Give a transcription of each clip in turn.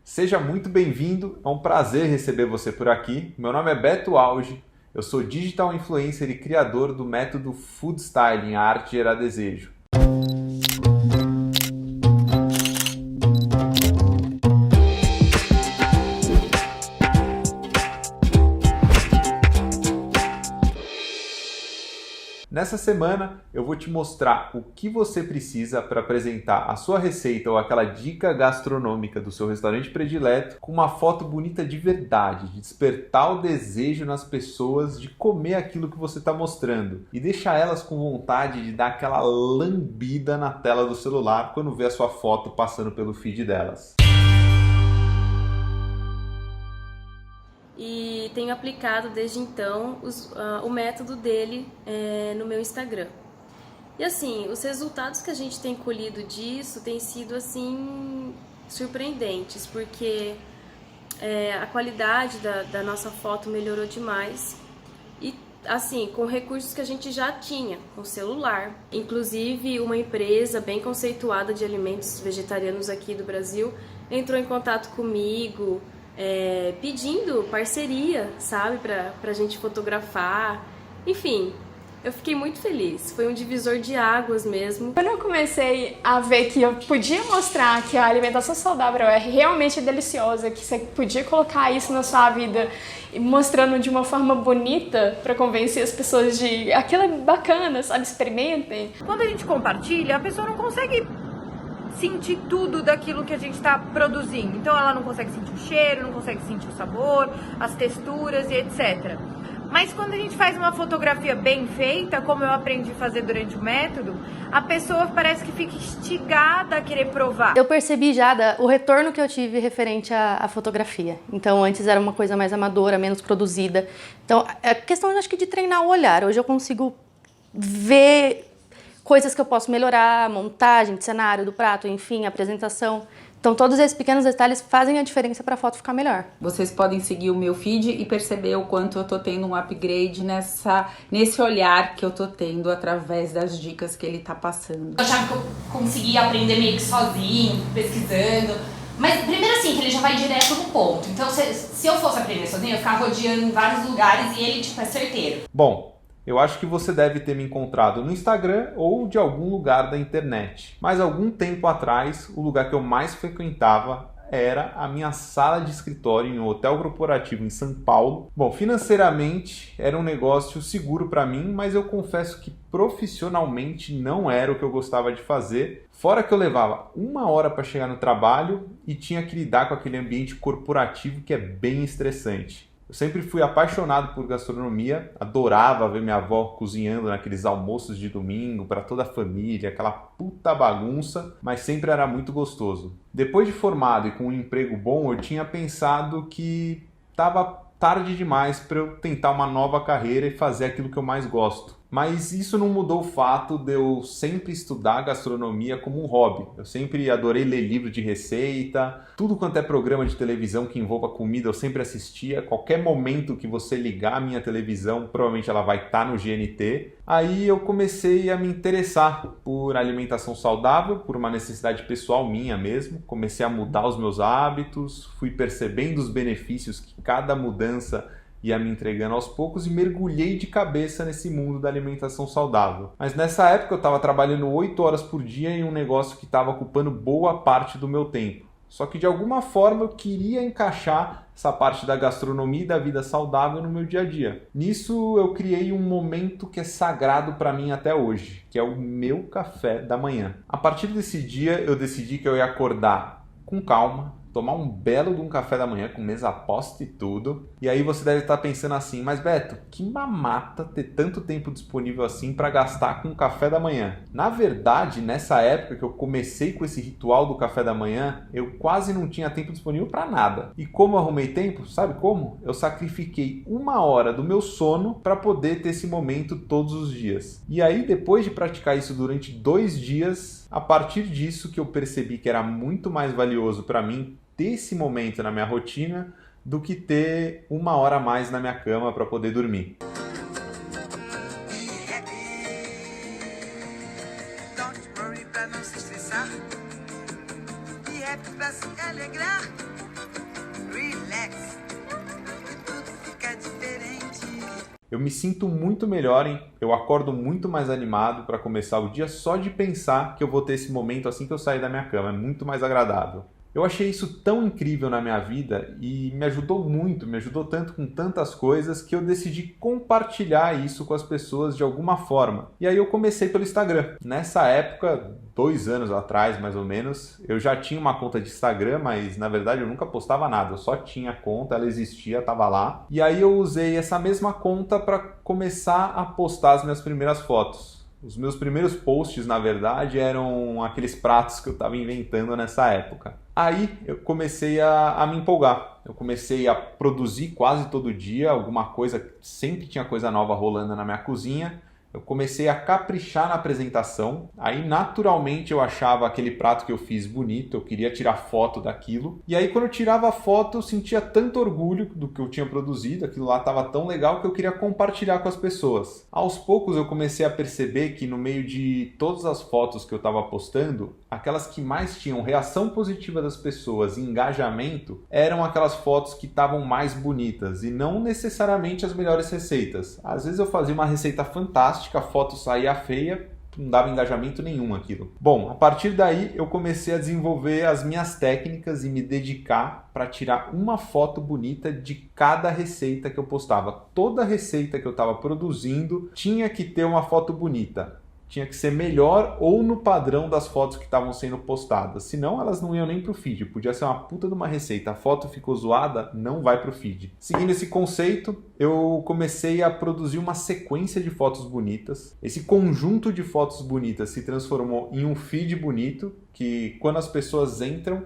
Seja muito bem-vindo, é um prazer receber você por aqui. Meu nome é Beto Auge, eu sou digital influencer e criador do método Food Styling, a arte de gerar desejo. Nessa semana eu vou te mostrar o que você precisa para apresentar a sua receita ou aquela dica gastronômica do seu restaurante predileto com uma foto bonita de verdade, de despertar o desejo nas pessoas de comer aquilo que você está mostrando e deixar elas com vontade de dar aquela lambida na tela do celular quando vê a sua foto passando pelo feed delas. E tenho aplicado desde então o método dele no meu Instagram. E assim, os resultados que a gente tem colhido disso têm sido assim surpreendentes, porque a qualidade da nossa foto melhorou demais e assim, com recursos que a gente já tinha, com celular. Inclusive, uma empresa bem conceituada de alimentos vegetarianos aqui do Brasil entrou em contato comigo, pedindo parceria, sabe, pra gente fotografar. Enfim, eu fiquei muito feliz. Foi um divisor de águas mesmo. Quando eu comecei a ver que eu podia mostrar que a alimentação saudável é realmente deliciosa, que você podia colocar isso na sua vida, mostrando de uma forma bonita para convencer as pessoas de aquilo é bacana, sabe, experimentem. Quando a gente compartilha, a pessoa não consegue sentir tudo daquilo que a gente está produzindo. Então ela não consegue sentir o cheiro, não consegue sentir o sabor, as texturas e etc. Mas quando a gente faz uma fotografia bem feita, como eu aprendi a fazer durante o método, a pessoa parece que fica instigada a querer provar. Eu percebi já o retorno que eu tive referente à fotografia. Então antes era uma coisa mais amadora, menos produzida. Então a questão, eu acho que de treinar o olhar. Hoje eu consigo ver coisas que eu posso melhorar, montagem de cenário, do prato, enfim, apresentação. Então todos esses pequenos detalhes fazem a diferença para a foto ficar melhor. Vocês podem seguir o meu feed e perceber o quanto eu tô tendo um upgrade nesse olhar que eu tô tendo através das dicas que ele tá passando. Eu achava que eu conseguia aprender meio que sozinho, pesquisando. Mas primeiro assim, que ele já vai direto no ponto. Então se eu fosse aprender sozinho, eu ficava rodeando em vários lugares e ele tipo é certeiro. Bom, eu acho que você deve ter me encontrado no Instagram ou de algum lugar da internet. Mas algum tempo atrás, o lugar que eu mais frequentava era a minha sala de escritório em um hotel corporativo em São Paulo. Bom, financeiramente era um negócio seguro para mim, mas eu confesso que profissionalmente não era o que eu gostava de fazer. Fora que eu levava 1 hora para chegar no trabalho e tinha que lidar com aquele ambiente corporativo que é bem estressante. Eu sempre fui apaixonado por gastronomia, adorava ver minha avó cozinhando naqueles almoços de domingo para toda a família, aquela puta bagunça, mas sempre era muito gostoso. Depois de formado e com um emprego bom, eu tinha pensado que estava tarde demais para eu tentar uma nova carreira e fazer aquilo que eu mais gosto. Mas isso não mudou o fato de eu sempre estudar gastronomia como um hobby. Eu sempre adorei ler livro de receita, tudo quanto é programa de televisão que envolva comida eu sempre assistia. Qualquer momento que você ligar a minha televisão, provavelmente ela vai estar no GNT. Aí eu comecei a me interessar por alimentação saudável, por uma necessidade pessoal minha mesmo. Comecei a mudar os meus hábitos, fui percebendo os benefícios que cada mudança ia me entregando aos poucos e mergulhei de cabeça nesse mundo da alimentação saudável. Mas nessa época eu estava trabalhando 8 horas por dia em um negócio que estava ocupando boa parte do meu tempo. Só que de alguma forma eu queria encaixar essa parte da gastronomia e da vida saudável no meu dia a dia. Nisso eu criei um momento que é sagrado para mim até hoje, que é o meu café da manhã. A partir desse dia eu decidi que eu ia acordar com calma, tomar um belo de um café da manhã com mesa posta e tudo. E aí você deve estar pensando assim, mas Beto, que mamata ter tanto tempo disponível assim para gastar com o café da manhã. Na verdade, nessa época que eu comecei com esse ritual do café da manhã, eu quase não tinha tempo disponível para nada. E como eu arrumei tempo? Sabe como? Eu sacrifiquei 1 hora do meu sono para poder ter esse momento todos os dias. E aí, depois de praticar isso durante 2 dias, a partir disso que eu percebi que era muito mais valioso para mim ter esse momento na minha rotina do que ter 1 hora a mais na minha cama para poder dormir. Eu me sinto muito melhor, hein? Eu acordo muito mais animado para começar o dia só de pensar que eu vou ter esse momento assim que eu sair da minha cama. É muito mais agradável. Eu achei isso tão incrível na minha vida e me ajudou muito, me ajudou tanto com tantas coisas que eu decidi compartilhar isso com as pessoas de alguma forma. E aí eu comecei pelo Instagram. Nessa época, 2 anos atrás mais ou menos, eu já tinha uma conta de Instagram, mas na verdade eu nunca postava nada, eu só tinha conta, ela existia, estava lá. E aí eu usei essa mesma conta para começar a postar as minhas primeiras fotos. Os meus primeiros posts, na verdade, eram aqueles pratos que eu estava inventando nessa época. Aí eu comecei a me empolgar. Eu comecei a produzir quase todo dia alguma coisa, sempre tinha coisa nova rolando na minha cozinha. Eu comecei a caprichar na apresentação, aí naturalmente eu achava aquele prato que eu fiz bonito, eu queria tirar foto daquilo. E aí quando eu tirava a foto eu sentia tanto orgulho do que eu tinha produzido, aquilo lá estava tão legal que eu queria compartilhar com as pessoas. Aos poucos eu comecei a perceber que no meio de todas as fotos que eu estava postando, aquelas que mais tinham reação positiva das pessoas e engajamento eram aquelas fotos que estavam mais bonitas e não necessariamente as melhores receitas. Às vezes eu fazia uma receita fantástica, a foto saía feia, não dava engajamento nenhum aquilo. Bom, a partir daí eu comecei a desenvolver as minhas técnicas e me dedicar para tirar uma foto bonita de cada receita que eu postava. Toda receita que eu estava produzindo tinha que ter uma foto bonita. Tinha que ser melhor ou no padrão das fotos que estavam sendo postadas. Senão elas não iam nem pro feed. Podia ser uma puta de uma receita. A foto ficou zoada, não vai pro feed. Seguindo esse conceito, eu comecei a produzir uma sequência de fotos bonitas. Esse conjunto de fotos bonitas se transformou em um feed bonito que, quando as pessoas entram,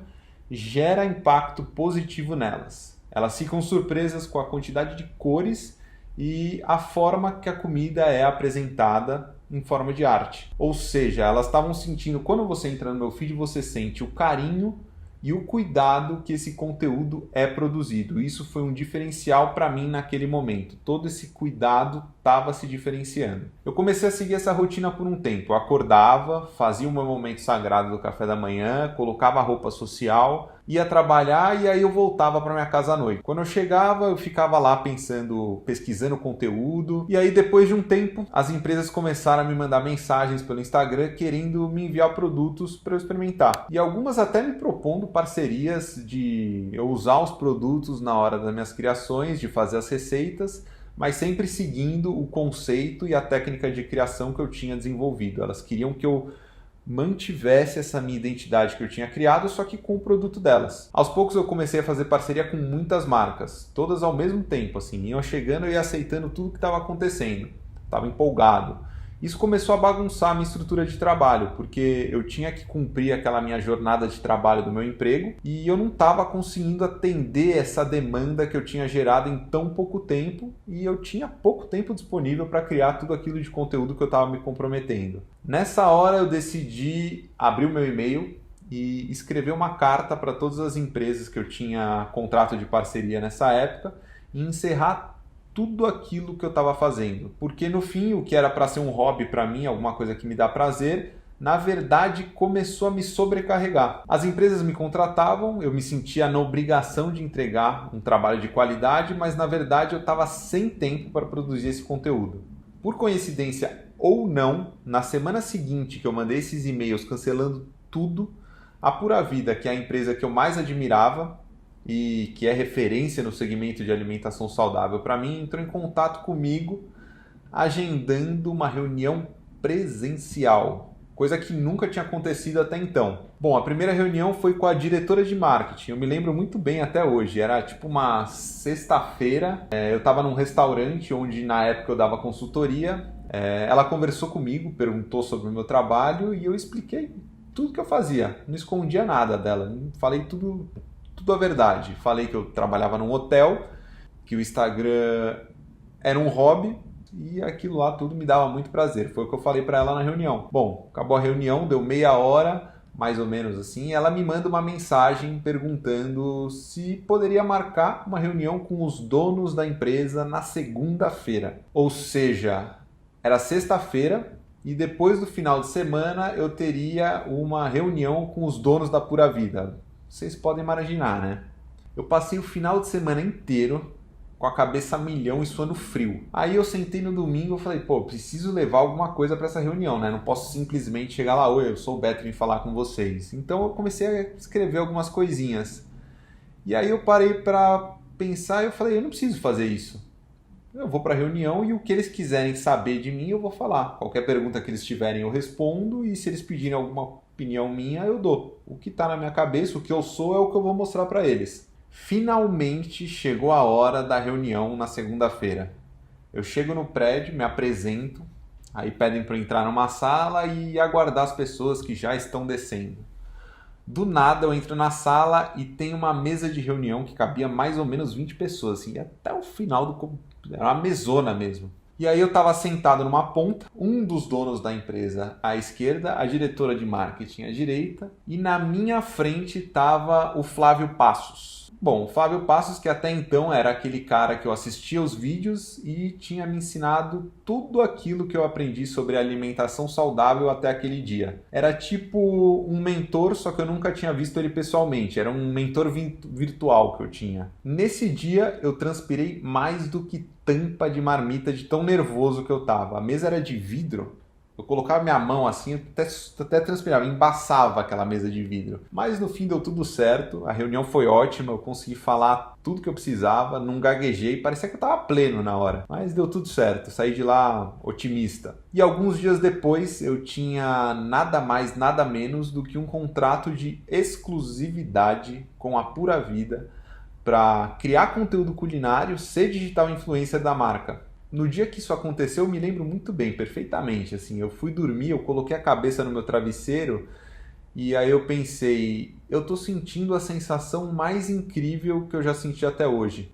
gera impacto positivo nelas. Elas ficam surpresas com a quantidade de cores e a forma que a comida é apresentada em forma de arte. Ou seja, elas estavam sentindo, quando você entra no meu feed, você sente o carinho e o cuidado que esse conteúdo é produzido. Isso foi um diferencial para mim naquele momento. Todo esse cuidado estava se diferenciando. Eu comecei a seguir essa rotina por um tempo. Eu acordava, fazia o meu momento sagrado do café da manhã, colocava a roupa social, ia trabalhar e aí eu voltava para minha casa à noite. Quando eu chegava, eu ficava lá pensando, pesquisando conteúdo. E aí depois de um tempo, as empresas começaram a me mandar mensagens pelo Instagram querendo me enviar produtos para eu experimentar. E algumas até me propondo parcerias de eu usar os produtos na hora das minhas criações, de fazer as receitas, mas sempre seguindo o conceito e a técnica de criação que eu tinha desenvolvido. Elas queriam que eu mantivesse essa minha identidade que eu tinha criado, só que com o produto delas. Aos poucos eu comecei a fazer parceria com muitas marcas, todas ao mesmo tempo, assim, iam chegando e aceitando tudo que estava acontecendo. Estava empolgado. Isso começou a bagunçar a minha estrutura de trabalho, porque eu tinha que cumprir aquela minha jornada de trabalho do meu emprego e eu não estava conseguindo atender essa demanda que eu tinha gerado em tão pouco tempo e eu tinha pouco tempo disponível para criar tudo aquilo de conteúdo que eu estava me comprometendo. Nessa hora eu decidi abrir o meu e-mail e escrever uma carta para todas as empresas que eu tinha contrato de parceria nessa época e encerrar tudo aquilo que eu estava fazendo, porque no fim o que era para ser um hobby para mim, alguma coisa que me dá prazer, na verdade começou a me sobrecarregar. As empresas me contratavam, eu me sentia na obrigação de entregar um trabalho de qualidade, mas na verdade eu estava sem tempo para produzir esse conteúdo. Por coincidência ou não, na semana seguinte que eu mandei esses e-mails cancelando tudo, a Pura Vida, que é a empresa que eu mais admirava, e que é referência no segmento de alimentação saudável para mim, entrou em contato comigo agendando uma reunião presencial, coisa que nunca tinha acontecido até então. Bom, a primeira reunião foi com a diretora de marketing, eu me lembro muito bem até hoje, era tipo uma sexta-feira, eu estava num restaurante onde na época eu dava consultoria, ela conversou comigo, perguntou sobre o meu trabalho e eu expliquei tudo que eu fazia, não escondia nada dela, falei tudo a verdade. Falei que eu trabalhava num hotel, que o Instagram era um hobby e aquilo lá tudo me dava muito prazer. Foi o que eu falei para ela na reunião. Bom, acabou a reunião, deu meia hora, mais ou menos assim, e ela me manda uma mensagem perguntando se poderia marcar uma reunião com os donos da empresa na segunda-feira. Ou seja, era sexta-feira e depois do final de semana eu teria uma reunião com os donos da Pura Vida. Vocês podem imaginar, né? Eu passei o final de semana inteiro com a cabeça a milhão e suando frio. Aí eu sentei no domingo e falei, pô, preciso levar alguma coisa para essa reunião, né? Não posso simplesmente chegar lá, oi, eu sou o Beto, vim falar com vocês. Então eu comecei a escrever algumas coisinhas. E aí eu parei para pensar e eu falei, eu não preciso fazer isso. Eu vou para a reunião e o que eles quiserem saber de mim eu vou falar. Qualquer pergunta que eles tiverem eu respondo e se eles pedirem alguma opinião minha eu dou. O que está na minha cabeça, o que eu sou é o que eu vou mostrar para eles. Finalmente chegou a hora da reunião na segunda-feira. Eu chego no prédio, me apresento, aí pedem para eu entrar numa sala e aguardar as pessoas que já estão descendo. Do nada eu entro na sala e tem uma mesa de reunião que cabia mais ou menos 20 pessoas, assim, até o final era uma mesona mesmo. E aí eu estava sentado numa ponta, um dos donos da empresa à esquerda, a diretora de marketing à direita, e na minha frente estava o Flávio Passos. Bom, o Flávio Passos, que até então era aquele cara que eu assistia os vídeos e tinha me ensinado tudo aquilo que eu aprendi sobre alimentação saudável até aquele dia. Era tipo um mentor, só que eu nunca tinha visto ele pessoalmente. Era um mentor virtual que eu tinha. Nesse dia eu transpirei mais do que tampa de marmita de tão nervoso que eu tava. A mesa era de vidro. Eu colocava minha mão assim, até transpirava, embaçava aquela mesa de vidro. Mas no fim deu tudo certo, a reunião foi ótima, eu consegui falar tudo que eu precisava, não gaguejei, parecia que eu estava pleno na hora. Mas deu tudo certo, saí de lá otimista. E alguns dias depois eu tinha nada mais, nada menos do que um contrato de exclusividade com a Pura Vida para criar conteúdo culinário, ser digital influencer da marca. No dia que isso aconteceu, eu me lembro muito bem, perfeitamente. Assim, eu fui dormir, eu coloquei a cabeça no meu travesseiro e aí eu pensei, eu tô sentindo a sensação mais incrível que eu já senti até hoje.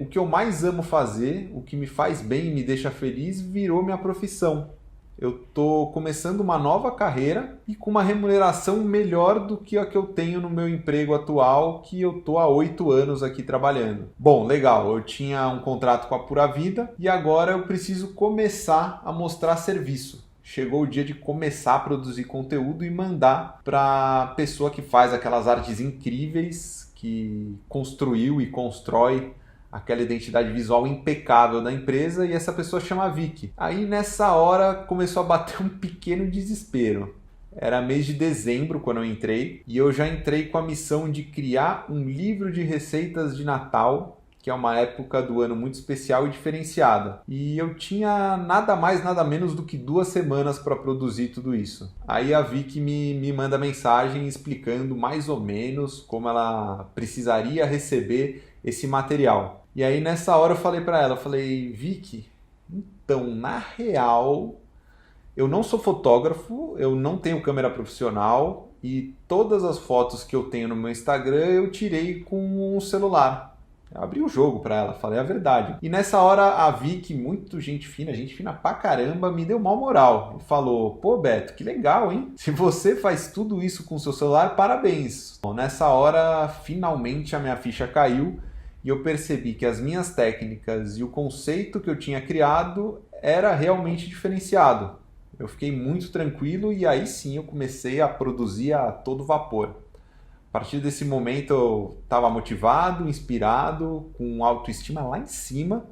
O que eu mais amo fazer, o que me faz bem e me deixa feliz, virou minha profissão. Eu tô começando uma nova carreira e com uma remuneração melhor do que a que eu tenho no meu emprego atual, que eu tô há 8 anos aqui trabalhando. Bom, legal, eu tinha um contrato com a Pura Vida e agora eu preciso começar a mostrar serviço. Chegou o dia de começar a produzir conteúdo e mandar para a pessoa que faz aquelas artes incríveis, que construiu e constrói aquela identidade visual impecável da empresa, e essa pessoa chama Vicky. Aí nessa hora começou a bater um pequeno desespero. Era mês de dezembro quando eu entrei, e eu já entrei com a missão de criar um livro de receitas de Natal, que é uma época do ano muito especial e diferenciada. E eu tinha nada mais, nada menos do que 2 semanas para produzir tudo isso. Aí a Vicky me manda mensagem explicando mais ou menos como ela precisaria receber esse material. E aí nessa hora eu falei para ela, eu falei, Vicky, então na real eu não sou fotógrafo, eu não tenho câmera profissional e todas as fotos que eu tenho no meu Instagram eu tirei com um celular. Eu abri o jogo para ela, falei a verdade. E nessa hora a Vicky, muito gente fina pra caramba, me deu mal moral. E falou, pô Beto, que legal, hein? Se você faz tudo isso com o seu celular, parabéns. Bom, nessa hora, finalmente a minha ficha caiu e eu percebi que as minhas técnicas e o conceito que eu tinha criado era realmente diferenciado. Eu fiquei muito tranquilo e aí sim eu comecei a produzir a todo vapor. A partir desse momento eu estava motivado, inspirado, com autoestima lá em cima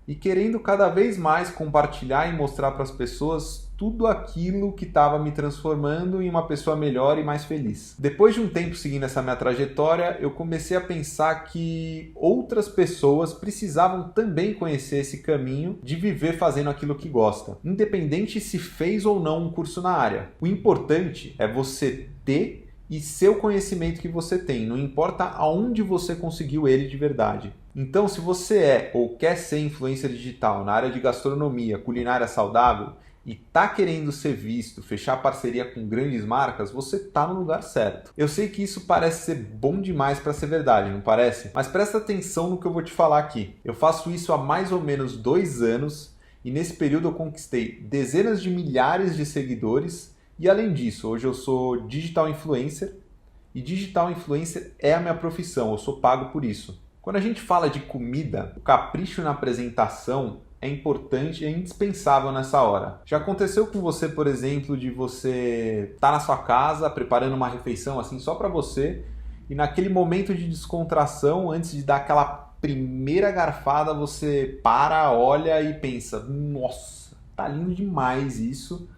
e querendo cada vez mais compartilhar e mostrar para as pessoas tudo aquilo que estava me transformando em uma pessoa melhor e mais feliz. Depois de um tempo seguindo essa minha trajetória, eu comecei a pensar que outras pessoas precisavam também conhecer esse caminho de viver fazendo aquilo que gosta, independente se fez ou não um curso na área. O importante é você ter e seu conhecimento que você tem, não importa aonde você conseguiu ele de verdade. Então, se você é ou quer ser influencer digital na área de gastronomia, culinária saudável e tá querendo ser visto, fechar parceria com grandes marcas, você tá no lugar certo. Eu sei que isso parece ser bom demais para ser verdade, não parece? Mas presta atenção no que eu vou te falar aqui. Eu faço isso há mais ou menos 2 anos e nesse período eu conquistei dezenas de milhares de seguidores. E além disso, hoje eu sou digital influencer e digital influencer é a minha profissão, eu sou pago por isso. Quando a gente fala de comida, o capricho na apresentação é importante e é indispensável nessa hora. Já aconteceu com você, por exemplo, de você estar na sua casa preparando uma refeição assim só para você e naquele momento de descontração, antes de dar aquela primeira garfada você para, olha e pensa, nossa, tá lindo demais isso,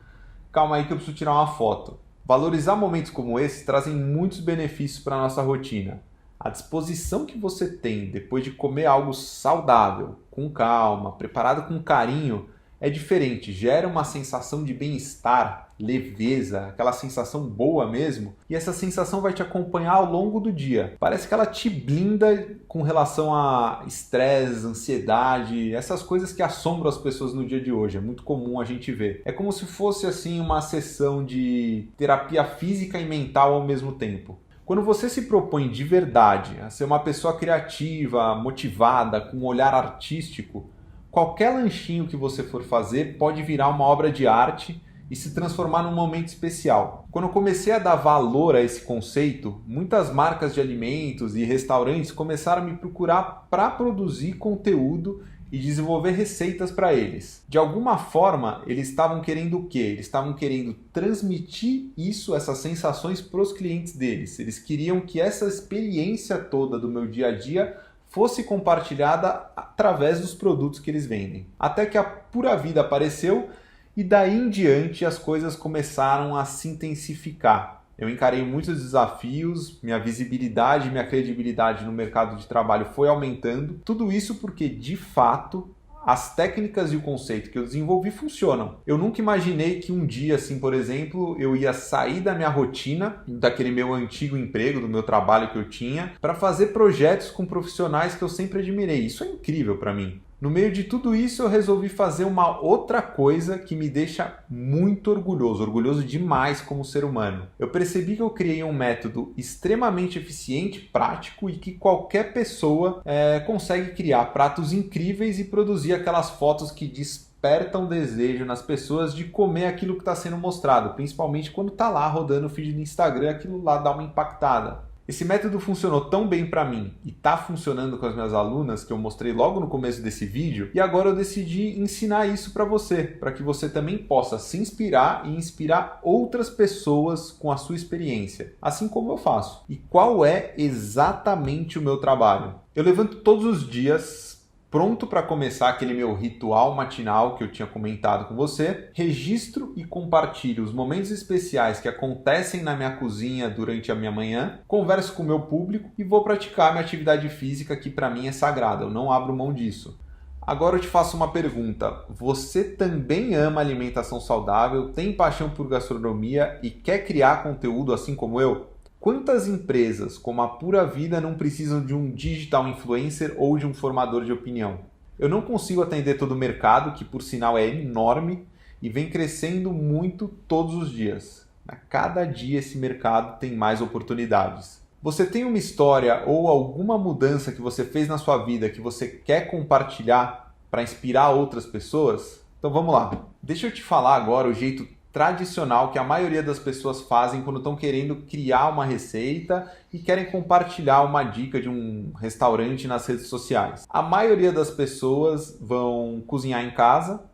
calma aí que eu preciso tirar uma foto. Valorizar momentos como esse trazem muitos benefícios para a nossa rotina. A disposição que você tem depois de comer algo saudável, com calma, preparado com carinho, é diferente, gera uma sensação de bem-estar, leveza, aquela sensação boa mesmo, e essa sensação vai te acompanhar ao longo do dia. Parece que ela te blinda com relação a estresse, ansiedade, essas coisas que assombram as pessoas no dia de hoje, é muito comum a gente ver. É como se fosse assim uma sessão de terapia física e mental ao mesmo tempo. Quando você se propõe de verdade a ser uma pessoa criativa, motivada, com um olhar artístico, qualquer lanchinho que você for fazer pode virar uma obra de arte e se transformar num momento especial. Quando eu comecei a dar valor a esse conceito, muitas marcas de alimentos e restaurantes começaram a me procurar para produzir conteúdo e desenvolver receitas para eles. De alguma forma, eles estavam querendo o quê? Eles estavam querendo transmitir isso, essas sensações para os clientes deles. Eles queriam que essa experiência toda do meu dia a dia fosse compartilhada através dos produtos que eles vendem. Até que a Pura Vida apareceu e daí em diante as coisas começaram a se intensificar. Eu encarei muitos desafios, minha visibilidade e minha credibilidade no mercado de trabalho foi aumentando. Tudo isso porque, de fato, as técnicas e o conceito que eu desenvolvi funcionam. Eu nunca imaginei que um dia, assim, por exemplo, eu ia sair da minha rotina, daquele meu antigo emprego, do meu trabalho que eu tinha, para fazer projetos com profissionais que eu sempre admirei. Isso é incrível para mim. No meio de tudo isso, eu resolvi fazer uma outra coisa que me deixa muito orgulhoso demais como ser humano. Eu percebi que eu criei um método extremamente eficiente, prático e que qualquer pessoa consegue criar pratos incríveis e produzir aquelas fotos que despertam desejo nas pessoas de comer aquilo que está sendo mostrado, principalmente quando está lá rodando o feed do Instagram, aquilo lá dá uma impactada. Esse método funcionou tão bem para mim e está funcionando com as minhas alunas, que eu mostrei logo no começo desse vídeo, e agora eu decidi ensinar isso para você, para que você também possa se inspirar e inspirar outras pessoas com a sua experiência, assim como eu faço. E qual é exatamente o meu trabalho? Eu levanto todos os dias pronto para começar aquele meu ritual matinal que eu tinha comentado com você, registro e compartilho os momentos especiais que acontecem na minha cozinha durante a minha manhã, converso com o meu público e vou praticar minha atividade física que para mim é sagrada, eu não abro mão disso. Agora eu te faço uma pergunta, você também ama alimentação saudável, tem paixão por gastronomia e quer criar conteúdo assim como eu? Quantas empresas como a Pura Vida não precisam de um digital influencer ou de um formador de opinião? Eu não consigo atender todo o mercado, que por sinal é enorme e vem crescendo muito todos os dias. A cada dia esse mercado tem mais oportunidades. Você tem uma história ou alguma mudança que você fez na sua vida que você quer compartilhar para inspirar outras pessoas? Então vamos lá. Deixa eu te falar agora o jeito tradicional que a maioria das pessoas fazem quando estão querendo criar uma receita e querem compartilhar uma dica de um restaurante nas redes sociais. A maioria das pessoas vão cozinhar em casa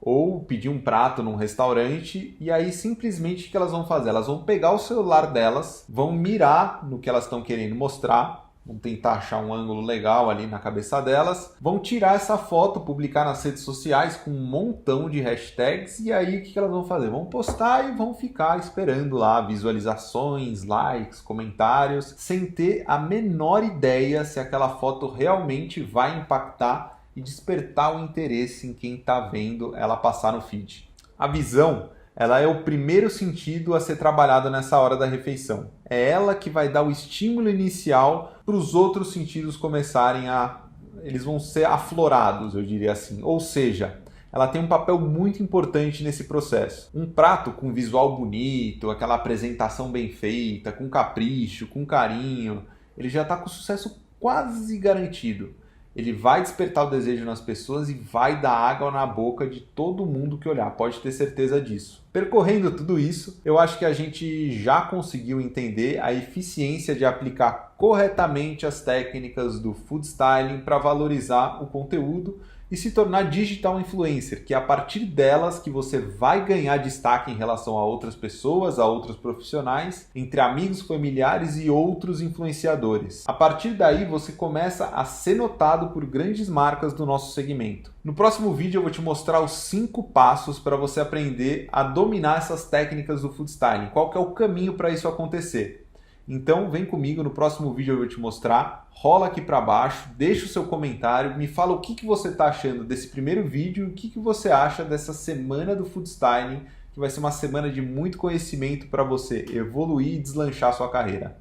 ou pedir um prato num restaurante e aí simplesmente o que elas vão fazer? Elas vão pegar o celular delas, vão mirar no que elas estão querendo mostrar, vão tentar achar um ângulo legal ali na cabeça delas, vão tirar essa foto, publicar nas redes sociais com um montão de hashtags e aí o que elas vão fazer? Vão postar e vão ficar esperando lá visualizações, likes, comentários, sem ter a menor ideia se aquela foto realmente vai impactar e despertar o interesse em quem está vendo ela passar no feed. A visão, ela é o primeiro sentido a ser trabalhado nessa hora da refeição. É ela que vai dar o estímulo inicial para os outros sentidos começarem eles vão ser aflorados, eu diria assim. Ou seja, ela tem um papel muito importante nesse processo. Um prato com visual bonito, aquela apresentação bem feita, com capricho, com carinho, ele já está com sucesso quase garantido. Ele vai despertar o desejo nas pessoas e vai dar água na boca de todo mundo que olhar, pode ter certeza disso. Percorrendo tudo isso, eu acho que a gente já conseguiu entender a eficiência de aplicar corretamente as técnicas do food styling para valorizar o conteúdo e se tornar digital influencer, que é a partir delas que você vai ganhar destaque em relação a outras pessoas, a outros profissionais, entre amigos, familiares e outros influenciadores. A partir daí você começa a ser notado por grandes marcas do nosso segmento. No próximo vídeo eu vou te mostrar os 5 passos para você aprender a dominar essas técnicas do food styling. Qual que é o caminho para isso acontecer? Então vem comigo, no próximo vídeo eu vou te mostrar, rola aqui para baixo, deixa o seu comentário, me fala o que você está achando desse primeiro vídeo e o que você acha dessa semana do food styling, que vai ser uma semana de muito conhecimento para você evoluir e deslanchar sua carreira.